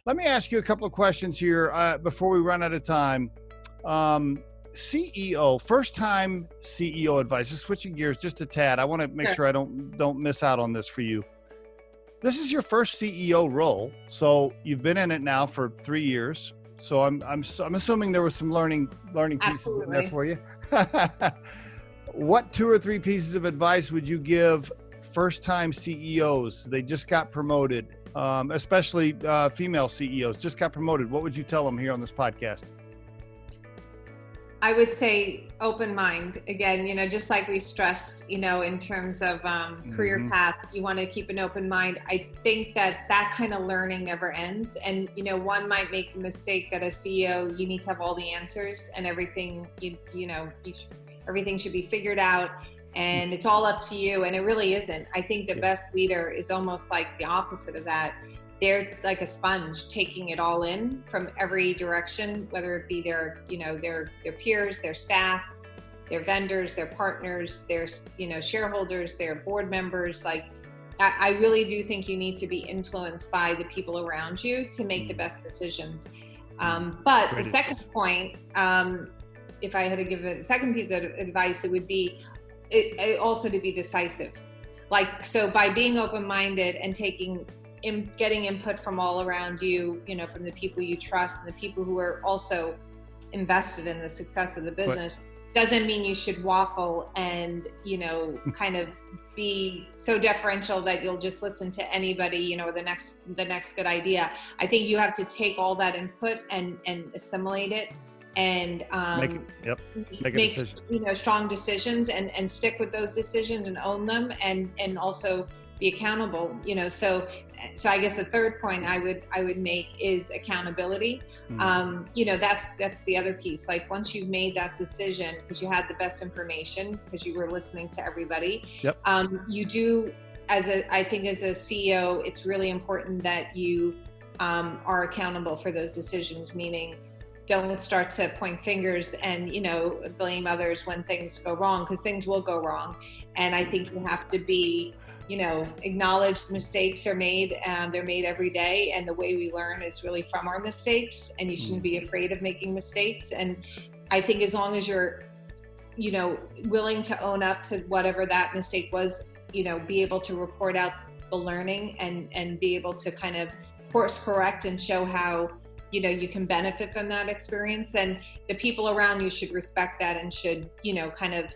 Let me ask you a couple of questions here before we run out of time. CEO, first-time CEO advice. Just switching gears just a tad. I want to make sure I don't miss out on this for you. This is your first CEO role, so you've been in it now for 3 years. So I'm assuming there was some learning pieces in there for you. What 2 or 3 pieces of advice would you give first-time CEOs? They just got promoted, especially female CEOs just got promoted. What would you tell them here on this podcast? I would say open mind. Again, just like we stressed, in terms of career path, you want to keep an open mind. I think that kind of learning never ends. And, one might make the mistake that as CEO, you need to have all the answers and everything, everything should be figured out and it's all up to you. And it really isn't. I think the best leader is almost like the opposite of that. They're like a sponge, taking it all in from every direction, whether it be their peers, their staff, their vendors, their partners, their, shareholders, their board members. Like, I really do think you need to be influenced by the people around you to make the best decisions. But the second point, if I had to give a second piece of advice, it would be also to be decisive. Like, so by being open-minded and getting input from all around you, from the people you trust and the people who are also invested in the success of the business, doesn't mean you should waffle and, kind of be so deferential that you'll just listen to anybody, the next good idea. I think you have to take all that input and assimilate it and make a decision. Strong decisions and stick with those decisions and own them and also be accountable, so I guess the third point I would make is accountability. That's the other piece. Like, once you've made that decision because you had the best information, because you were listening to everybody, you do, I think as a CEO, it's really important that you are accountable for those decisions, meaning don't start to point fingers and, blame others when things go wrong, because things will go wrong. And I think you have to be, acknowledge mistakes are made, they're made every day. And the way we learn is really from our mistakes, and you shouldn't be afraid of making mistakes. And I think as long as you're, willing to own up to whatever that mistake was, be able to report out the learning and be able to kind of course correct and show how, you can benefit from that experience, then the people around you should respect that and should, kind of,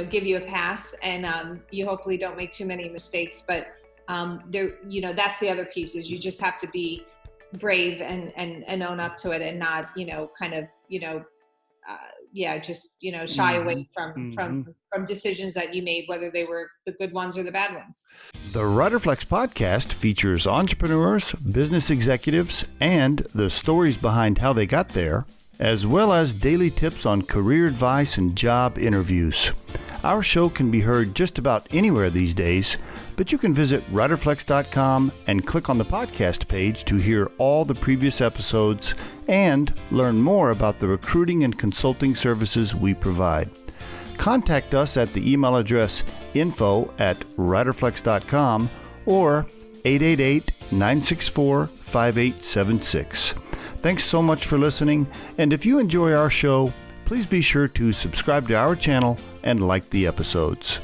give you a pass, and you hopefully don't make too many mistakes. But that's the other piece, is you just have to be brave and own up to it, and not, kind of, shy away from decisions that you made, whether they were the good ones or the bad ones. The Riderflex podcast features entrepreneurs, business executives, and the stories behind how they got there, as well as daily tips on career advice and job interviews. Our show can be heard just about anywhere these days, but you can visit riderflex.com and click on the podcast page to hear all the previous episodes and learn more about the recruiting and consulting services we provide. Contact us at the email address info@riderflex.com or 888-964-5876. Thanks so much for listening, and if you enjoy our show, please be sure to subscribe to our channel and like the episodes.